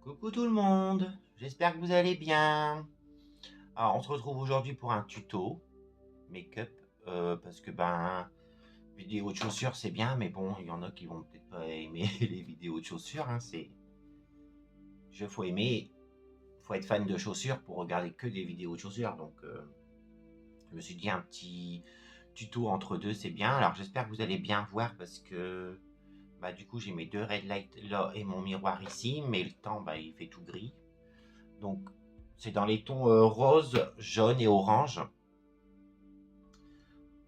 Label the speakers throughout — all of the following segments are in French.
Speaker 1: Coucou tout le monde, j'espère que vous allez bien. Alors on se retrouve aujourd'hui pour un tuto make-up parce que vidéo de chaussures c'est bien mais bon il y en a qui vont peut-être pas aimer les vidéos de chaussures hein, faut être fan de chaussures pour regarder que des vidéos de chaussures donc je me suis dit un petit tuto entre deux c'est bien. Alors j'espère que vous allez bien voir parce que du coup j'ai mes deux red lights là et mon miroir ici mais le temps il fait tout gris. Donc, c'est dans les tons rose, jaune et orange.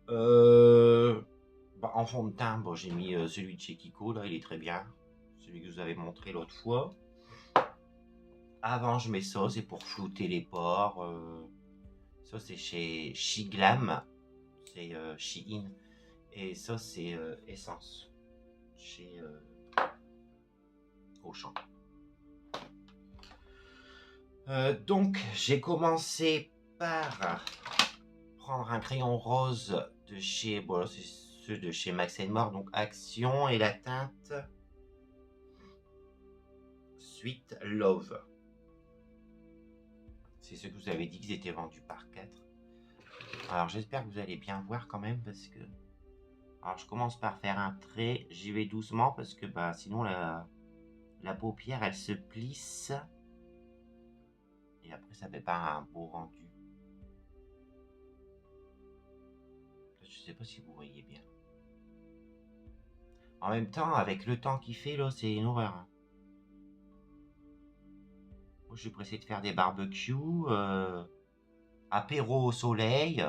Speaker 1: En fond de teint, j'ai mis celui de chez Kiko, là, il est très bien. Celui que je vous avais montré l'autre fois. Avant, je mets ça, c'est pour flouter les pores. Ça, c'est chez Shiglam. C'est Shein. Et ça, c'est Essence. Chez Auchan. Donc, j'ai commencé par prendre un crayon rose de chez, c'est ceux de chez Max More, donc Action et la teinte Sweet Love. C'est ceux que vous avez dit qu'ils étaient vendus par 4. Alors j'espère que vous allez bien voir quand même parce que... Alors je commence par faire un trait, j'y vais doucement parce que sinon la paupière elle se plisse et après ça fait pas un beau rendu. Je sais pas si vous voyez bien. En même temps, avec le temps qu'il fait là, c'est une horreur. Moi, je suis pressé de faire des barbecues, apéro au soleil.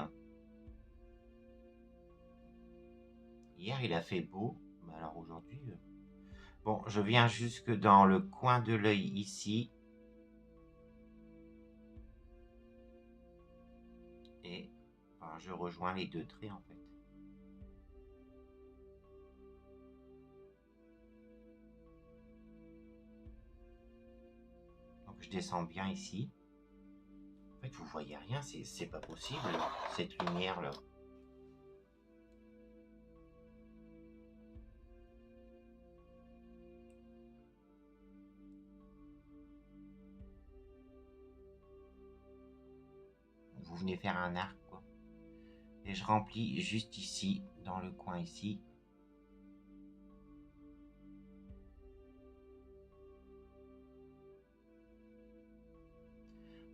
Speaker 1: Hier, il a fait beau, mais alors aujourd'hui... Bon, je viens jusque dans le coin de l'œil ici. Et je rejoins les deux traits en fait. Donc je descends bien ici. En fait, vous voyez rien, c'est pas possible, cette lumière là. Vous venez faire un arc quoi. Et je remplis juste ici, dans le coin ici.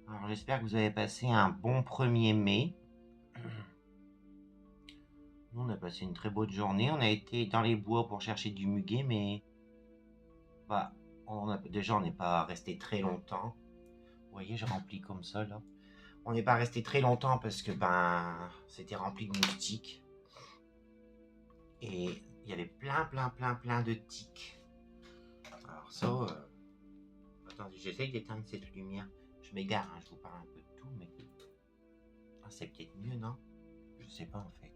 Speaker 1: Alors j'espère que vous avez passé un bon 1er mai. Nous on a passé une très bonne journée. On a été dans les bois pour chercher du muguet, mais déjà on n'est pas resté très longtemps. Vous voyez, je remplis comme ça là. On n'est pas resté très longtemps parce que c'était rempli de moustiques. Et il y avait plein de tiques. Alors ça, attendez, j'essaye d'éteindre cette lumière. Je m'égare, hein, je vous parle un peu de tout, mais c'est peut-être mieux, non? Je sais pas en fait.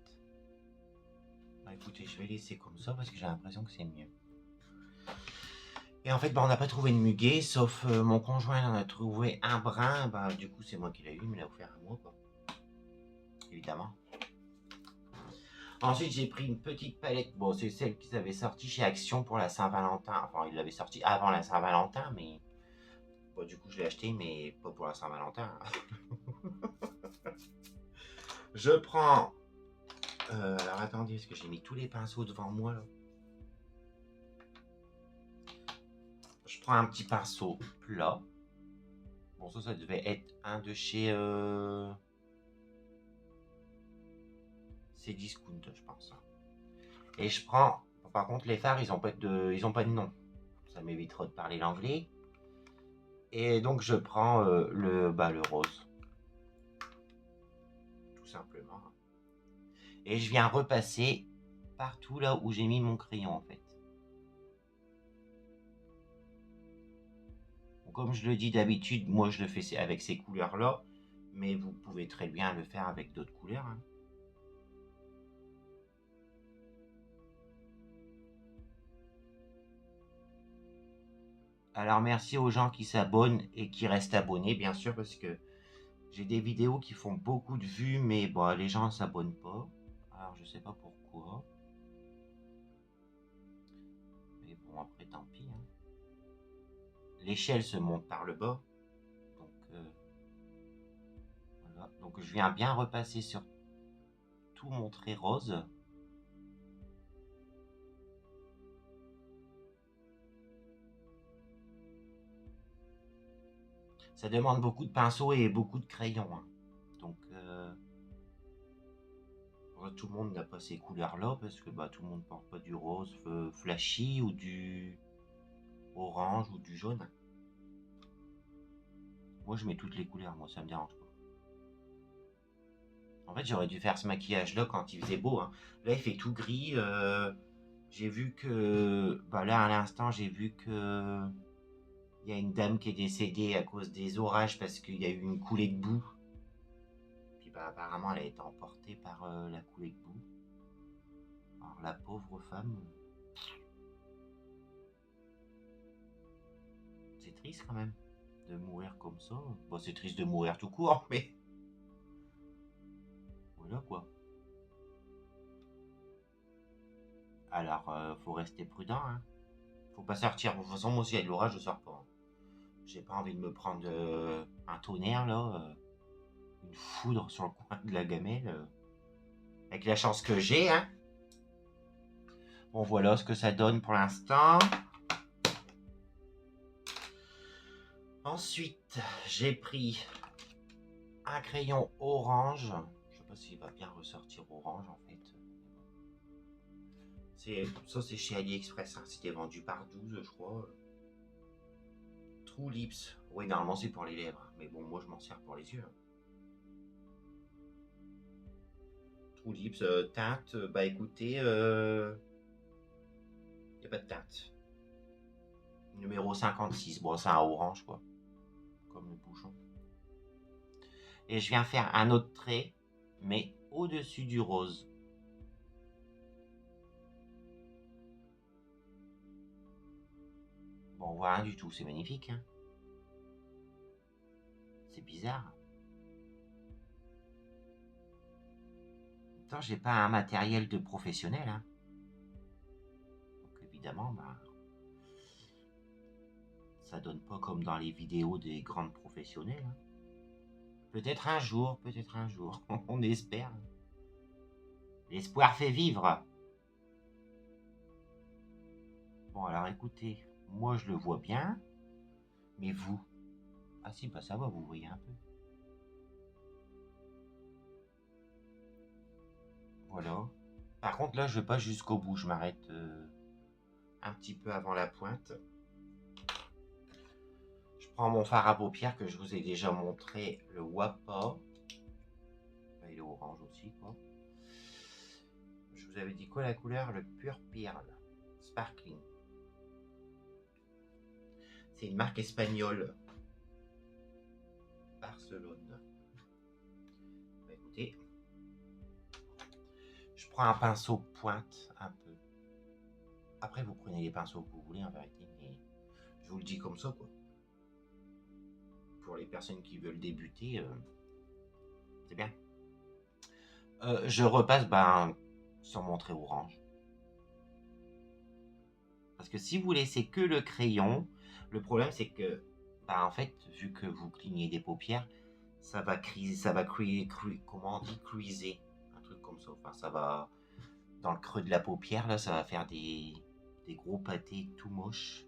Speaker 1: Écoutez, je vais laisser comme ça parce que j'ai l'impression que c'est mieux. Et en fait, on n'a pas trouvé de muguet, sauf mon conjoint en a trouvé un brin. Du coup, c'est moi qui l'ai eu, mais il l'a offert à moi, quoi. Évidemment. Ensuite, j'ai pris une petite palette. Bon, c'est celle qu'ils avaient sortie chez Action pour la Saint-Valentin. Enfin, ils l'avaient sortie avant la Saint-Valentin, mais... du coup, je l'ai acheté, mais pas pour la Saint-Valentin. Je prends... alors, attendez, parce que j'ai mis tous les pinceaux devant moi, là. Je prends un petit pinceau plat. Bon, ça devait être un de chez... c'est Discount, je pense. Et je prends... Par contre, les fards, ils ont pas de nom. Ça m'évitera de parler l'anglais. Et donc, je prends le rose. Tout simplement. Et je viens repasser partout là où j'ai mis mon crayon, en fait. Comme je le dis d'habitude, moi, je le fais avec ces couleurs-là. Mais vous pouvez très bien le faire avec d'autres couleurs, hein. Alors merci aux gens qui s'abonnent et qui restent abonnés, bien sûr, parce que j'ai des vidéos qui font beaucoup de vues, mais les gens ne s'abonnent pas. Alors je sais pas pourquoi. Mais bon, après tant pis, hein. l'échelle se monte par le bas. Donc, voilà. Donc je viens bien repasser sur tout mon trait rose. Ça demande beaucoup de pinceaux et beaucoup de crayons. Hein. Donc, tout le monde n'a pas ces couleurs-là parce que tout le monde porte pas du rose flashy ou du orange ou du jaune. Moi, je mets toutes les couleurs, moi, ça me dérange pas. En fait, j'aurais dû faire ce maquillage-là quand il faisait beau. Hein. Là, il fait tout gris. J'ai vu que... là, à l'instant, j'ai vu que... Il y a une dame qui est décédée à cause des orages parce qu'il y a eu une coulée de boue. Puis apparemment, elle a été emportée par la coulée de boue. Alors, la pauvre femme... C'est triste quand même de mourir comme ça. Bon, c'est triste de mourir tout court, mais... Voilà quoi. Alors, faut rester prudent, hein. Faut pas sortir. De toute façon, moi aussi, avec l'orage, je sors pas. Hein. J'ai pas envie de me prendre un tonnerre, là. Une foudre sur le coin de la gamelle. Avec la chance que j'ai, hein. Bon, voilà ce que ça donne pour l'instant. Ensuite, j'ai pris un crayon orange. Je sais pas s'il va bien ressortir orange, en fait. Ça, c'est chez AliExpress. Hein. C'était vendu par 12, je crois. True Lips. Oui, normalement, c'est pour les lèvres. Mais bon, moi, je m'en sers pour les yeux. True Lips, teinte. Écoutez, il n'y a pas de teinte. Numéro 56. Bon, c'est un orange, quoi. Comme le bouchon. Et je viens faire un autre trait, mais au-dessus du rose. Bon, on voit rien du tout, c'est magnifique. Hein. C'est bizarre. Pourtant, j'ai pas un matériel de professionnel. Hein. Donc évidemment, ça donne pas comme dans les vidéos des grandes professionnelles. Hein. Peut-être un jour, on espère. L'espoir fait vivre. Bon, alors écoutez, moi je le vois bien, mais vous... Ah si, ça va, vous voyez un peu. Voilà. Par contre, là, je vais pas jusqu'au bout, je m'arrête un petit peu avant la pointe. Je prends mon fard à paupières que je vous ai déjà montré, le Wapa. Il est orange aussi, quoi. Je vous avais dit quoi la couleur? Le Pure Pearl Sparkling. C'est une marque espagnole. Barcelone. Écoutez, je prends un pinceau pointe un peu. Après, vous prenez les pinceaux que vous voulez en vérité, mais je vous le dis comme ça, quoi. Pour les personnes qui veulent débuter, c'est bien. Je repasse sur mon trait orange. Parce que si vous laissez que le crayon, le problème c'est que, en fait, vu que vous clignez des paupières, ça va comment on dit, creaser, un truc comme ça. Enfin, ça va, dans le creux de la paupière, là, ça va faire des gros pâtés tout moches.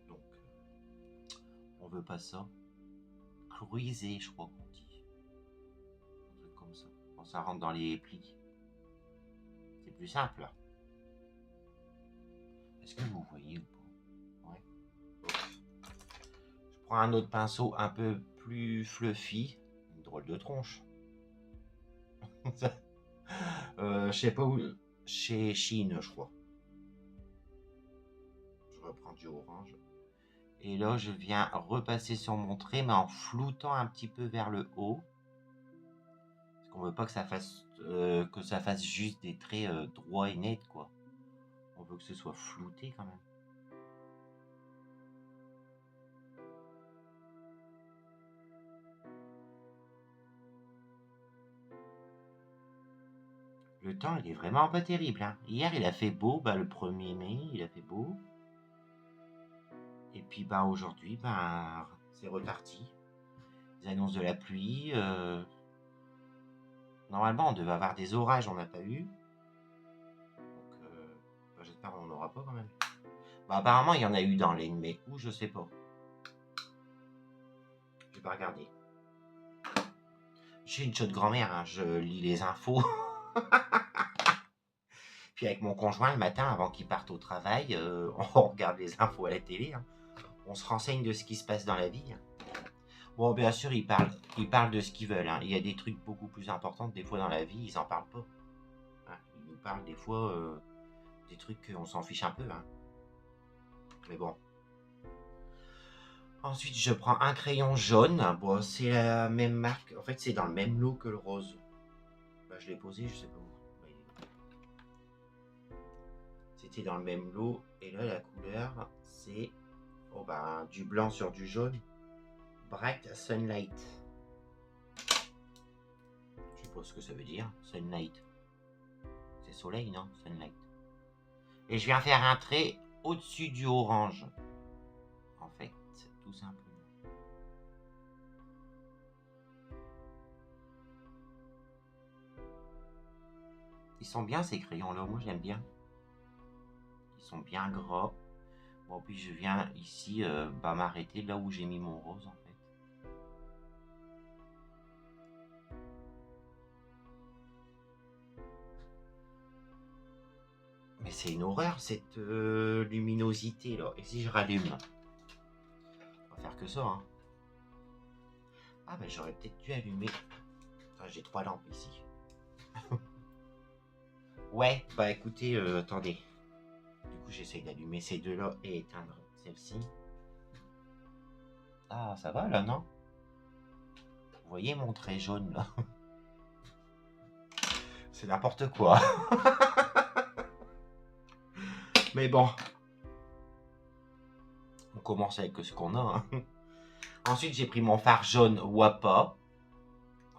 Speaker 1: Donc, on veut pas ça. Cruiser, je crois qu'on dit. Un truc comme ça. Bon, ça rentre dans les plis. C'est plus simple. Est-ce que vous voyez ou pas? Ouais. Je prends un autre pinceau un peu plus fluffy. Une drôle de tronche. Je sais pas où. Chez Chine, je crois. Je reprends du orange. Et là, je viens repasser sur mon trait, mais en floutant un petit peu vers le haut. Parce qu'on veut pas que ça fasse juste des traits droits et nets, quoi. On veut que ce soit flouté quand même. Le temps, il est vraiment pas terrible, hein. Hier, il a fait beau, le 1er mai, il a fait beau. Et puis, aujourd'hui, c'est reparti. Ils annoncent de la pluie. Normalement, on devait avoir des orages, on n'a pas eu. Donc, j'espère qu'on n'en aura pas quand même. Apparemment, il y en a eu dans les mai ou je sais pas. J'ai pas regardé. Je suis une chaude grand-mère, hein, je lis les infos. Puis avec mon conjoint, le matin, avant qu'il parte au travail, on regarde les infos à la télé. Hein. On se renseigne de ce qui se passe dans la vie. Hein. Bon, bien sûr, ils parlent de ce qu'ils veulent. Hein. Il y a des trucs beaucoup plus importants, des fois dans la vie, ils en parlent pas. Hein. Ils nous parlent des fois des trucs qu'on s'en fiche un peu. Hein. Mais bon. Ensuite, je prends un crayon jaune. Bon, c'est la même marque. En fait, c'est dans le même lot que le rose. Je l'ai posé, je sais pas où. C'était dans le même lot. Et là, la couleur, c'est du blanc sur du jaune. Bright Sunlight. Je sais pas ce que ça veut dire. Sunlight. C'est soleil, non? Sunlight. Et je viens faire un trait au-dessus du orange. En fait, tout simplement. Ils sont bien ces crayons-là, moi j'aime bien. Ils sont bien gras. Bon, puis je viens ici m'arrêter là où j'ai mis mon rose en fait. Mais c'est une horreur cette luminosité là. Et si je rallume? On va faire que ça, hein. Ah j'aurais peut-être dû allumer. J'ai 3 lampes ici. Ouais, écoutez, attendez. Du coup, j'essaye d'allumer ces deux-là et éteindre celle-ci. Ah, ça va là, non? Vous voyez mon trait jaune là? C'est n'importe quoi. Mais bon. On commence avec ce qu'on a. Hein. Ensuite, j'ai pris mon fard jaune Wapa.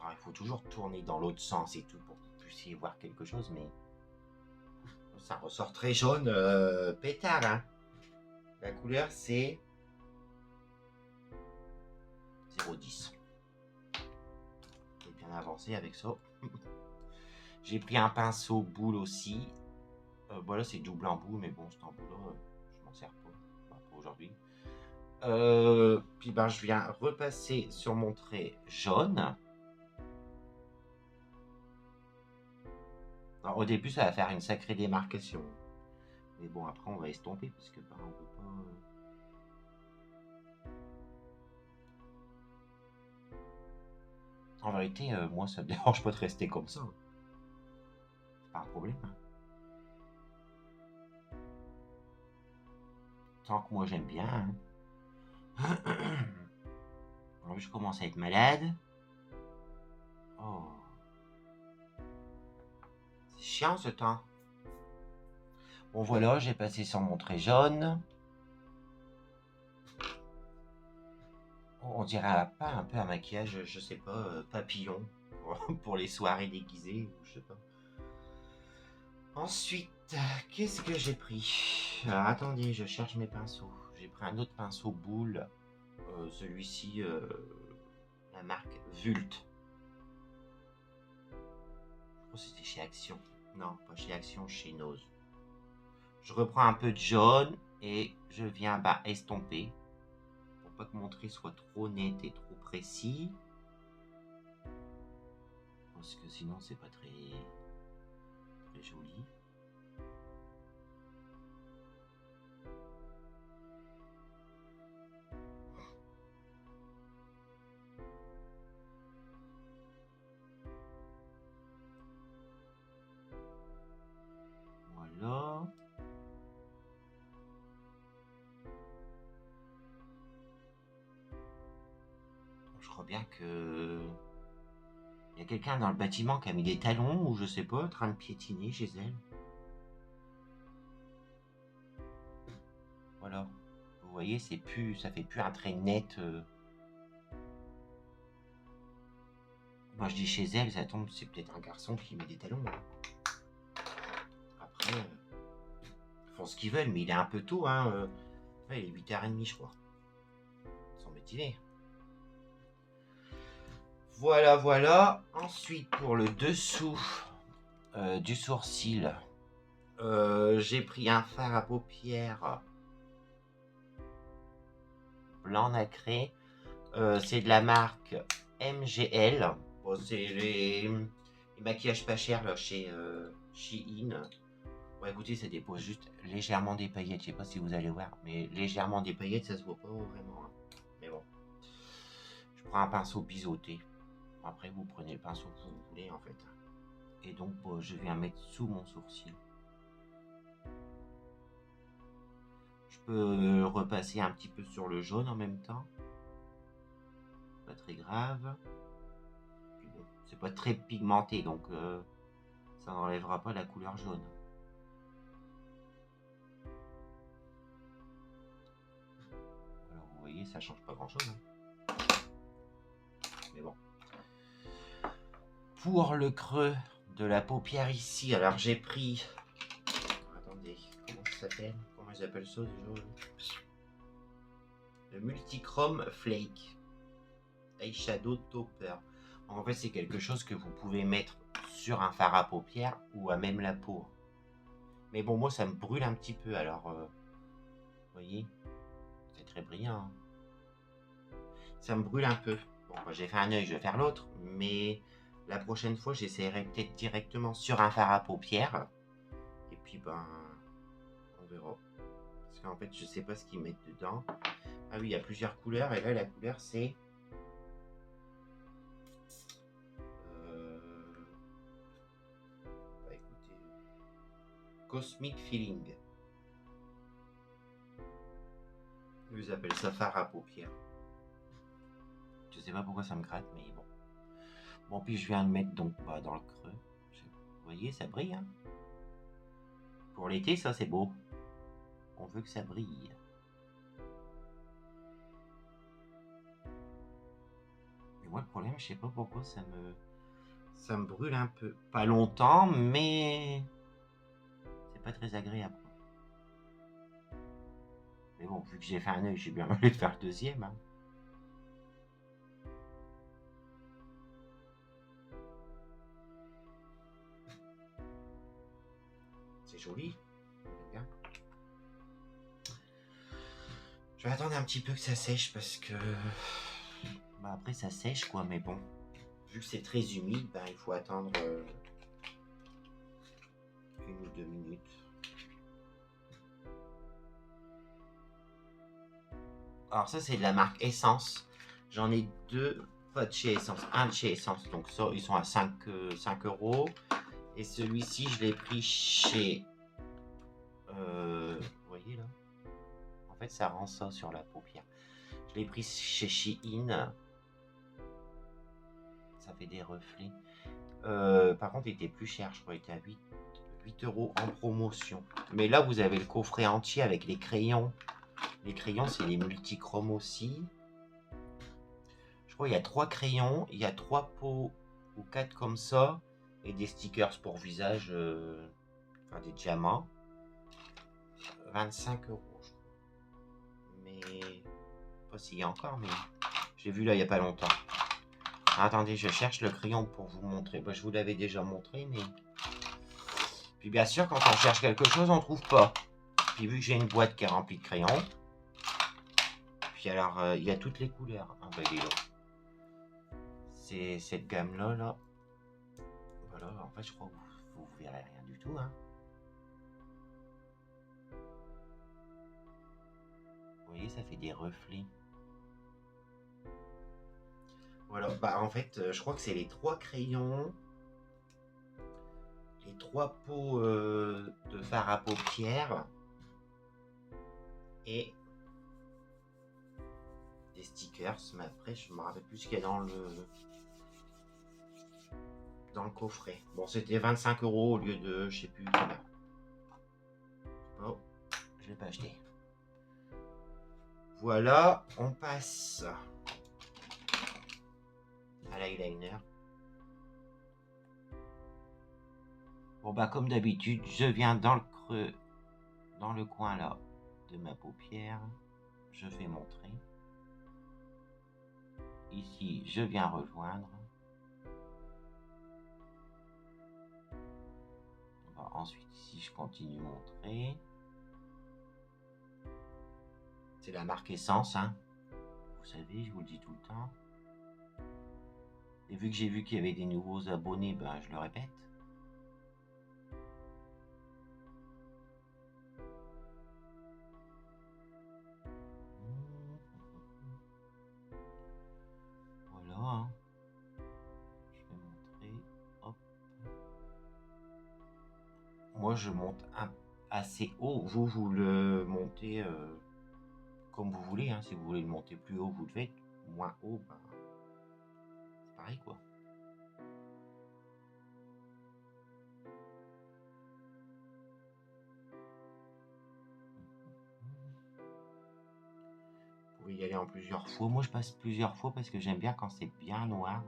Speaker 1: Alors, il faut toujours tourner dans l'autre sens et tout pour que vous puissiez voir quelque chose, mais ça ressort très jaune pétard. Hein. La couleur, c'est 0,10. J'ai bien avancé avec ça. J'ai pris un pinceau boule aussi. Là, c'est double embout, mais bon, cet embout-là, je m'en sers pas pour aujourd'hui. Puis je viens repasser sur mon trait jaune. Alors, au début, ça va faire une sacrée démarcation. Mais bon, après, on va estomper parce que on peut pas. En vérité, moi, ça me dérange pas de rester comme ça. C'est pas un problème. Hein. Tant que moi, j'aime bien. Hein. Alors, je commence à être malade. Oh. C'est chiant ce temps. Bon voilà, j'ai passé sur mon trait jaune. On dirait pas un peu un maquillage, je sais pas, papillon pour les soirées déguisées, je sais pas. Ensuite, qu'est-ce que j'ai pris? Alors attendez, je cherche mes pinceaux. J'ai pris un autre pinceau boule. Celui-ci, la marque Vult. Je crois que c'était chez Action. Non, pas chez Action, chez Nose. Je reprends un peu de jaune et je viens estomper pour pas que mon trait soit trop net et trop précis. Parce que sinon c'est pas très joli. Voilà. Je crois bien que il y a quelqu'un dans le bâtiment qui a mis des talons ou je sais pas, en train de piétiner chez elle. Voilà. Vous voyez, ça fait plus un trait net. Moi je dis chez elle, ça tombe, c'est peut-être un garçon qui met des talons. Hein. après, ils font ce qu'ils veulent, mais il est un peu tôt, hein. Ouais, il est 8h30, je crois. Sans bêtiser. Voilà, voilà. Ensuite, pour le dessous du sourcil, j'ai pris un fard à paupières blanc nacré. C'est de la marque MGL. Bon, c'est les maquillages pas chers là, chez Shein. Bon, écoutez, ça dépose juste légèrement des paillettes. Je sais pas si vous allez voir, mais légèrement des paillettes, ça se voit pas vraiment, hein. Mais bon, je prends un pinceau biseauté. Après, vous prenez le pinceau que vous voulez, en fait. Et donc, bon, je viens mettre sous mon sourcil. Je peux repasser un petit peu sur le jaune en même temps. Pas très grave. Puis bon, c'est pas très pigmenté, donc ça n'enlèvera pas la couleur jaune. Alors, vous voyez, ça change pas grand-chose, hein. Mais bon. Pour le creux de la paupière ici, alors j'ai pris... Attendez, comment ça s'appelle? Comment ils appellent ça déjà? Le Multichrome Flake Eyeshadow Topper. En fait, c'est quelque chose que vous pouvez mettre sur un fard à paupières ou à même la peau. Mais bon, moi, ça me brûle un petit peu, alors... vous voyez? C'est très brillant, hein. Ça me brûle un peu. Bon, bah, j'ai fait un œil, je vais faire l'autre, mais... La prochaine fois, j'essaierai peut-être directement sur un fard à paupières. Et puis, ben, on verra. Parce qu'en fait, je sais pas ce qu'ils mettent dedans. Ah oui, il y a plusieurs couleurs. Et là, la couleur, c'est... Bah, écoutez... Cosmic Feeling. Ils appellent ça fard à paupières. Je sais pas pourquoi ça me gratte, mais bon. Bon, puis je viens de mettre donc bah, dans le creux. Vous voyez, ça brille, hein. Pour l'été, ça, c'est beau. On veut que ça brille. Mais moi, le problème, je sais pas pourquoi ça me brûle un peu. Pas longtemps, mais c'est pas très agréable. Mais bon, vu que j'ai fait un œil, j'ai bien voulu faire le deuxième, hein. C'est joli. Bien. Je vais attendre un petit peu que ça sèche parce que... Bah après ça sèche quoi, mais bon. Vu que c'est très humide, bah, il faut attendre 1 ou 2 minutes. Alors ça c'est de la marque Essence. J'en ai deux, pas de chez Essence, un de chez Essence. Donc ça, ils sont à 5 €. Et celui-ci, je l'ai pris chez... vous voyez là? En fait, ça rend ça sur la paupière. Je l'ai pris chez Shein. Ça fait des reflets. Par contre, il était plus cher. Je crois qu'il était à 8 € en promotion. Mais là, vous avez le coffret entier avec les crayons. Les crayons, c'est les multichromes aussi. Je crois qu'il y a 3 crayons. Il y a 3 pots ou 4 comme ça. Et des stickers pour visage. Enfin, des diamants. 25 €, je crois. Mais... pas s'il y a encore, mais... j'ai vu là, il n'y a pas longtemps. Attendez, je cherche le crayon pour vous montrer. Bah, je vous l'avais déjà montré, mais... Puis bien sûr, quand on cherche quelque chose, on ne trouve pas. Puis vu que j'ai une boîte qui est remplie de crayons... Puis alors, il y a toutes les couleurs. Ah bah, dis donc. C'est cette gamme-là, là. Voilà, en fait, je crois que vous verrez rien du tout, hein. Vous voyez, ça fait des reflets. Voilà, bah en fait, je crois que c'est les 3 crayons, les 3 pots de fard à paupières et des stickers. Mais après, je me rappelle plus ce qu'il y a dans le coffret. Bon, c'était 25 € au lieu de, je sais plus combien. Oh, je l'ai pas acheté. Voilà, on passe à l'eyeliner. Bon bah comme d'habitude, je viens dans le creux, dans le coin là de ma paupière. Je fais mon trait. Ici, je viens rejoindre. Ensuite, ici, je continue mon trait. C'est la marque Essence, hein. Vous savez, je vous le dis tout le temps. Et vu que j'ai vu qu'il y avait des nouveaux abonnés, ben, je le répète. Voilà, hein. Je vais montrer. Hop. Moi, je monte assez haut. Vous le montez comme vous voulez, hein. Si vous voulez le monter plus haut, vous le faites. Moins haut, ben, c'est pareil, quoi. Vous pouvez y aller en plusieurs fois. Moi, je passe plusieurs fois parce que j'aime bien quand c'est bien noir.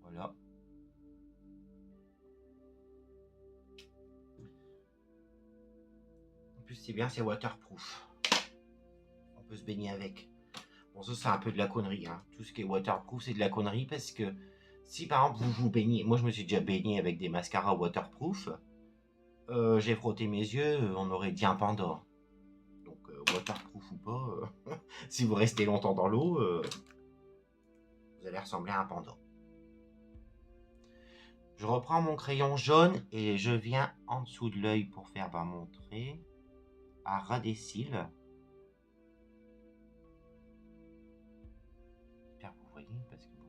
Speaker 1: Voilà. En plus, c'est bien, c'est waterproof. On peut se baigner avec. Bon, ça, c'est un peu de la connerie, hein. Tout ce qui est waterproof, c'est de la connerie parce que si, par exemple, vous vous baignez... Moi, je me suis déjà baigné avec des mascaras waterproof. J'ai frotté mes yeux, on aurait dit un panda. Donc, waterproof ou pas, si vous restez longtemps dans l'eau, vous allez ressembler à un panda. Je reprends mon crayon jaune et je viens en dessous de l'œil pour faire mon trait à ras des cils. J'espère que vous voyez, parce que bon,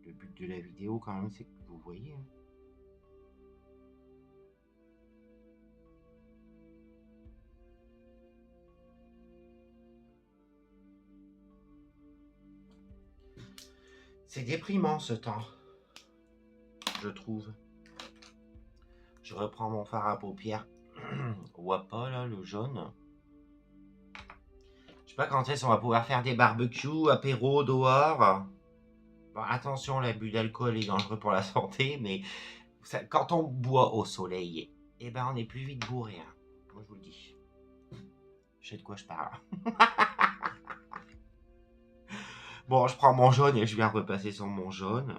Speaker 1: le but de la vidéo quand même, c'est que vous voyez. Hein. C'est déprimant ce temps, je trouve. Je reprends mon fard à paupières. On voit pas là le jaune. Je sais pas quand est-ce qu'on va pouvoir faire des barbecues, apéros dehors. Bon, attention, l'abus d'alcool est dangereux pour la santé, mais ça, quand on boit au soleil, eh ben on est plus vite bourré. Hein. Moi je vous le dis. Je sais de quoi je parle. Bon, je prends mon jaune et je viens repasser sur mon jaune.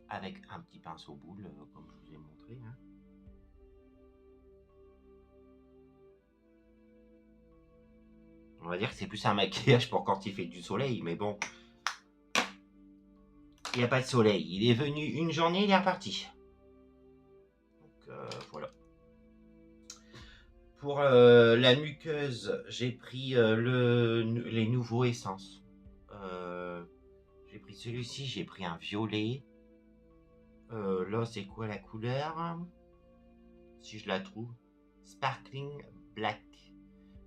Speaker 1: Avec un petit pinceau boule, comme je vous ai montré. Hein. On va dire que c'est plus un maquillage pour quand il fait du soleil, mais bon. Il n'y a pas de soleil. Il est venu une journée, il est reparti. Donc voilà. Pour la muqueuse, j'ai pris les nouveaux essences. J'ai pris celui-ci, j'ai pris un violet. Là, c'est quoi la couleur? Si je la trouve. Sparkling Black.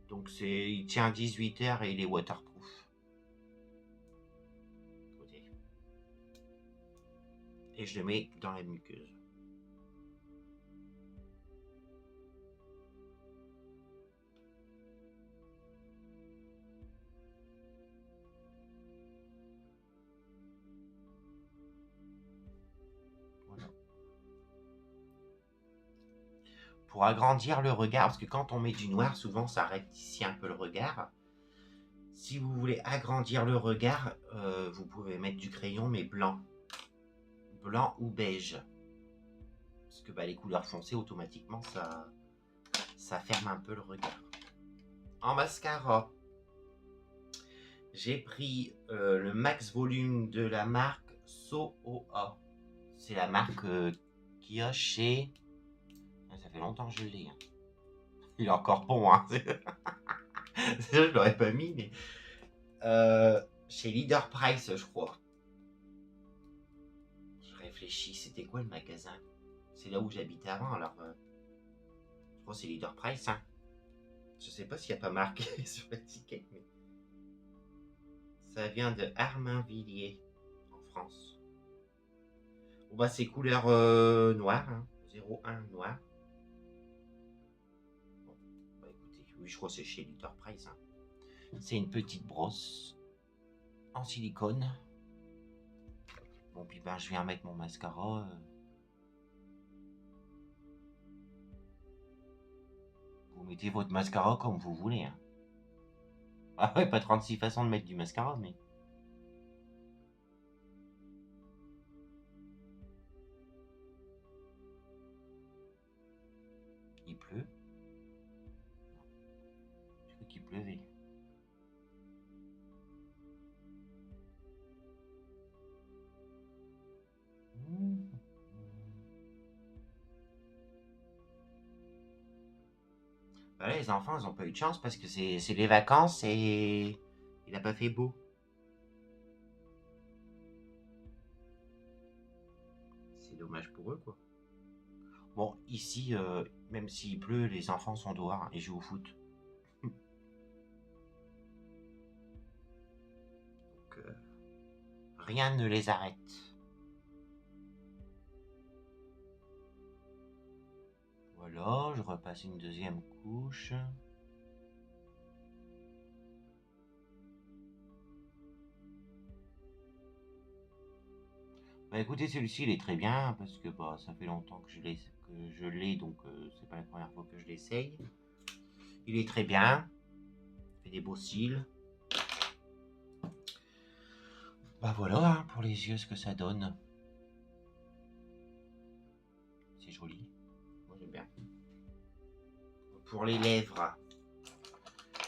Speaker 1: Donc, il tient 18 heures et il est waterproof. Et je le mets dans la muqueuse. Voilà. Pour agrandir le regard, parce que quand on met du noir, souvent ça rectifie un peu le regard. Si vous voulez agrandir le regard, vous pouvez mettre du crayon, mais blanc. Blanc ou beige. Parce que bah, les couleurs foncées, automatiquement, ça ferme un peu le regard. En mascara, j'ai pris le max volume de la marque Soa. C'est la marque qu'il y a chez... Ça fait longtemps que je l'ai. Hein. Il est encore bon. Hein. Je l'aurais pas mis, mais... chez Leader Price, je crois. Je réfléchis, c'était quoi le magasin? C'est là où j'habitais avant, alors... je crois que c'est Leader Price. Hein. Je sais pas s'il n'y a pas marqué sur l'étiquette, mais... Ça vient de Armainvilliers, en France. Bon bah c'est couleur noire, hein. 01 noir. Bon, bah écoutez, oui, je crois que c'est chez Luther Price. Hein. C'est une petite brosse en silicone. Bon, puis ben, je viens mettre mon mascara. Vous mettez votre mascara comme vous voulez. Hein. Ah ouais, pas 36 façons de mettre du mascara, mais... Il pleut. Je crois qu'il pleuvait. Bah là, les enfants, ils ont pas eu de chance parce que c'est les vacances et il a pas fait beau. C'est dommage pour eux, quoi. Bon, ici, même s'il pleut, les enfants sont dehors et jouent au foot. Donc, rien ne les arrête. Voilà, je repasse une deuxième couche. Bah écoutez, celui-ci il est très bien parce que bah, ça fait longtemps que je l'ai, donc c'est pas la première fois que je l'essaye. Il est très bien, il fait des beaux cils. Bah voilà, hein, pour les yeux ce que ça donne. C'est joli, moi j'aime bien. Pour les lèvres,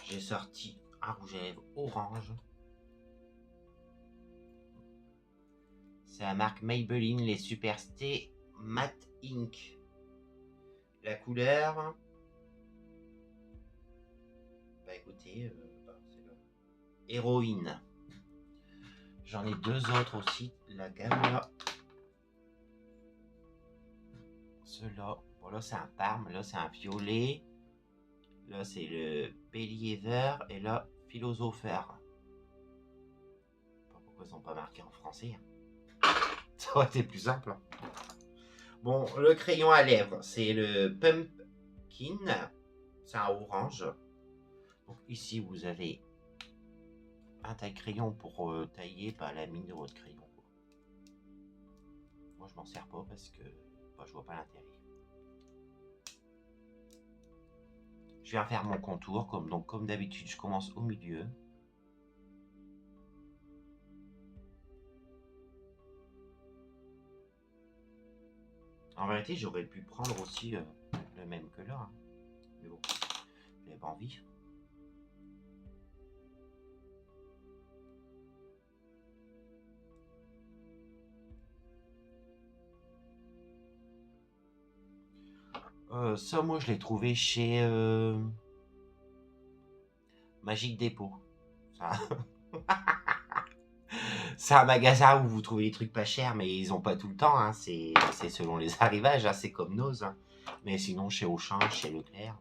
Speaker 1: j'ai sorti un rouge à lèvres orange. C'est la marque Maybelline, les Super Stay Matte Ink. La couleur... Bah écoutez, c'est le Héroïne. J'en ai deux autres aussi, la gamme là. Ceux-là, bon là c'est un parme, là c'est un violet. Là c'est le Belliever et là Philosophère. Je sais pas pourquoi ils sont pas marqués en français. Hein. Ça aurait été plus simple. Hein. Bon, le crayon à lèvres, c'est le Pumpkin. C'est un orange. Donc ici vous avez un taille-crayon pour tailler la mine de votre crayon. Moi je m'en sers pas parce que je vois pas l'intérêt. Je viens faire mon contour, comme d'habitude je commence au milieu. En vérité j'aurais pu prendre aussi le même que là. Hein. Mais bon, j'avais pas envie. Ça moi je l'ai trouvé chez Magique Dépôt. Ça... C'est un magasin où vous trouvez des trucs pas chers, mais ils ont pas tout le temps. Hein. C'est selon les arrivages, hein. C'est comme Nose. Hein. Mais sinon, chez Auchan, chez Leclerc.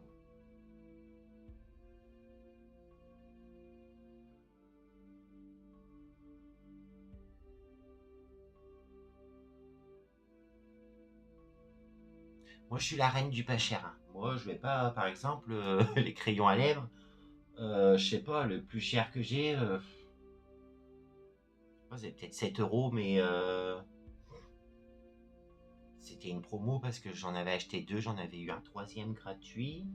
Speaker 1: Moi, je suis la reine du pas cher. Hein. Moi, je vais pas, par exemple, les crayons à lèvres. Je sais pas, le plus cher que j'ai, c'est peut-être 7 euros, mais c'était une promo parce que j'en avais acheté deux, j'en avais eu un troisième gratuit.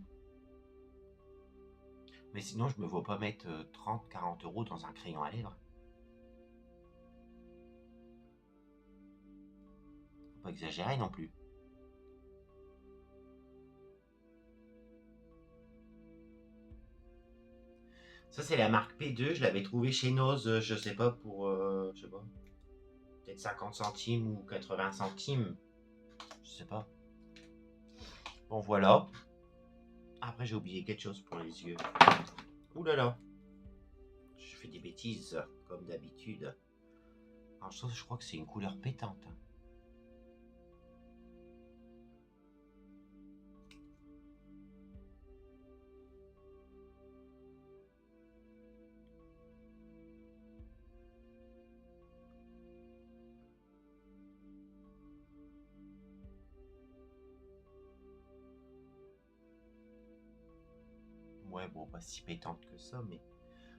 Speaker 1: Mais sinon, je me vois pas mettre 30-40 euros dans un crayon à lèvres. Faut pas exagérer non plus. Ça, c'est la marque P2. Je l'avais trouvé chez Nose, je sais pas, pour, je sais pas, peut-être 50 centimes ou 80 centimes. Je sais pas. Bon, voilà. Après, j'ai oublié quelque chose pour les yeux. Ouh là là. Je fais des bêtises, comme d'habitude. Alors, ça, je crois que c'est une couleur pétante. Ouais, bon, pas si pétante que ça, mais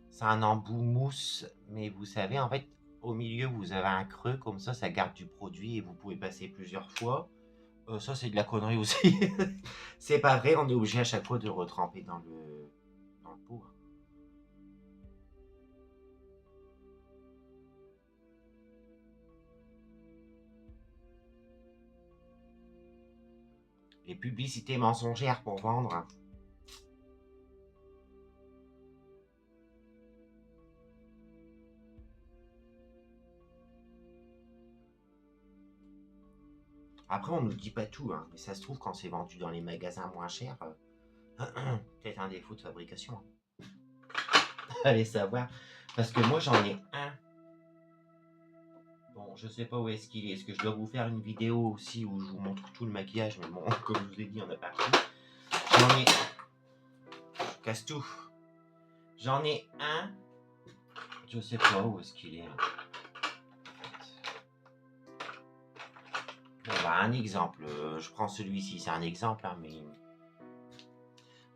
Speaker 1: c'est un embout mousse. Mais vous savez, en fait, au milieu, vous avez un creux, comme ça garde du produit et vous pouvez passer plusieurs fois. Ça, c'est de la connerie aussi. C'est pas vrai, on est obligé à chaque fois de retremper dans le pot, hein. Les publicités mensongères pour vendre, hein. Après, on ne nous dit pas tout, hein, mais ça se trouve, quand c'est vendu dans les magasins moins chers, peut-être un défaut de fabrication, hein. Allez savoir. Parce que moi, j'en ai un. Bon, je sais pas où est-ce qu'il est. Est-ce que je dois vous faire une vidéo aussi où je vous montre tout le maquillage? Mais bon, comme je vous ai dit, on a partout. J'en ai... Je casse tout. J'en ai un. Je sais pas où est-ce qu'il est. Bon, bah, un exemple. Je prends celui-ci. C'est un exemple, hein, mais...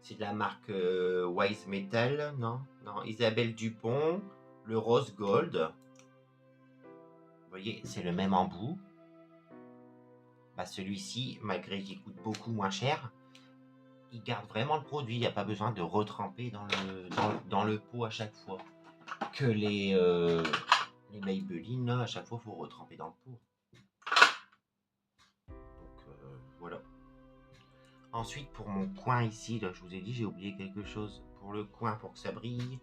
Speaker 1: C'est de la marque Wise Metal, non? Non, Isabelle Dupont. Le Rose Gold. Vous voyez, c'est le même embout. Bah, celui-ci, malgré qu'il coûte beaucoup moins cher, il garde vraiment le produit. Il n'y a pas besoin de retremper dans le pot à chaque fois. Que les Maybelline, là, à chaque fois, il faut retremper dans le pot. Donc, voilà. Ensuite, pour mon coin ici, là, je vous ai dit, j'ai oublié quelque chose. Pour le coin, pour que ça brille,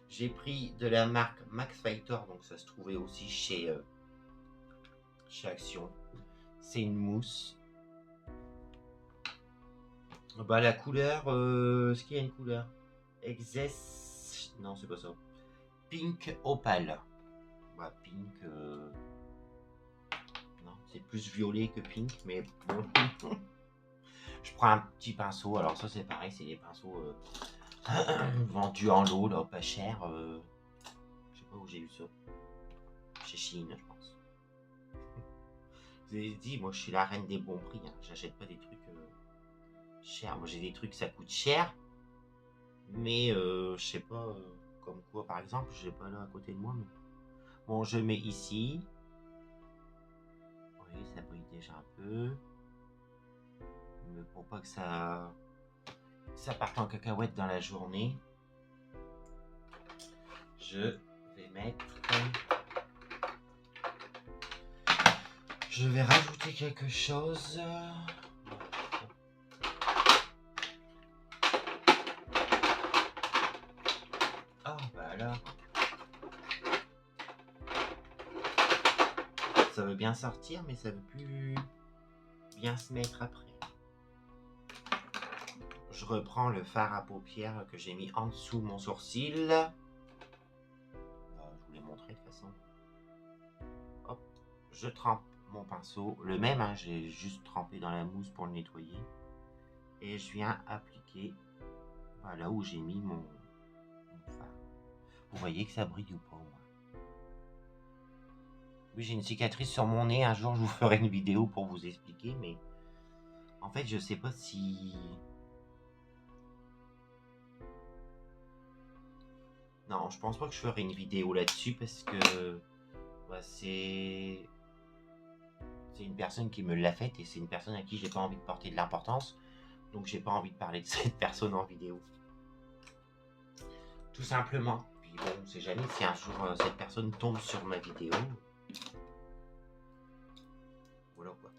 Speaker 1: j'ai pris de la marque Max Factor. Donc, ça se trouvait aussi chez Action. C'est une mousse. Bah, la couleur, est-ce qu'il y a une couleur? Excess... Non, c'est pas ça. Pink Opal. Bah, pink... Non, c'est plus violet que pink, mais bon. Je prends un petit pinceau. Alors ça, c'est pareil, c'est des pinceaux vendus en lot, là, pas cher. Je sais pas où j'ai eu ça. Chez Chine, je pense. Je vous ai dit, moi, je suis la reine des bons prix, hein. J'achète pas des trucs chers. Moi, j'ai des trucs, ça coûte cher. Mais, je sais pas, comme quoi, par exemple, je l'ai pas là à côté de moi. Mais... Bon, je mets ici. Oui, ça brille déjà un peu. Mais pour pas que ça parte en cacahuète dans la journée, je vais mettre... Je vais rajouter quelque chose. Ah, bah là. Ça veut bien sortir, mais ça veut plus bien se mettre après. Je reprends le fard à paupières que j'ai mis en dessous de mon sourcil. Je vous l'ai montré de toute façon. Hop, je trempe mon pinceau. Le même, hein, j'ai juste trempé dans la mousse pour le nettoyer. Et je viens appliquer là où j'ai mis mon fard. Vous voyez que ça brille ou pas? Oui, j'ai une cicatrice sur mon nez. Un jour, je vous ferai une vidéo pour vous expliquer. Mais en fait, je sais pas si... Non, je pense pas que je ferai une vidéo là-dessus parce que c'est une personne qui me l'a faite et c'est une personne à qui j'ai pas envie de porter de l'importance. Donc j'ai pas envie de parler de cette personne en vidéo. Tout simplement. Puis bon, on sait jamais si un jour cette personne tombe sur ma vidéo. Voilà quoi.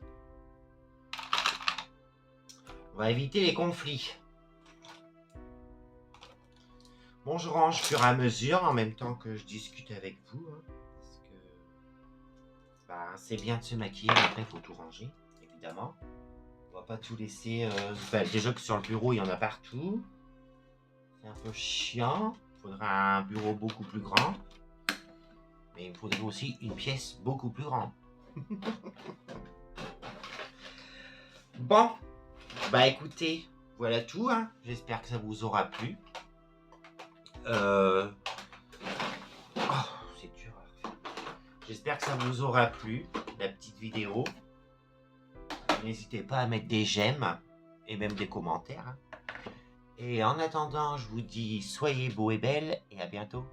Speaker 1: On va éviter les conflits. Bon, je range au fur et à mesure en même temps que je discute avec vous. Hein, parce que c'est bien de se maquiller, mais après il faut tout ranger, évidemment. On va pas tout laisser... déjà que sur le bureau, il y en a partout. C'est un peu chiant. Il faudrait un bureau beaucoup plus grand. Mais il faudrait aussi une pièce beaucoup plus grande. Bon. Bah écoutez, voilà tout. Hein. J'espère que ça vous aura plu. Oh, c'est dur à faire. J'espère que ça vous aura plu, la petite vidéo. N'hésitez pas à mettre des j'aime et même des commentaires. Hein. Et en attendant, je vous dis soyez beaux et belles et à bientôt.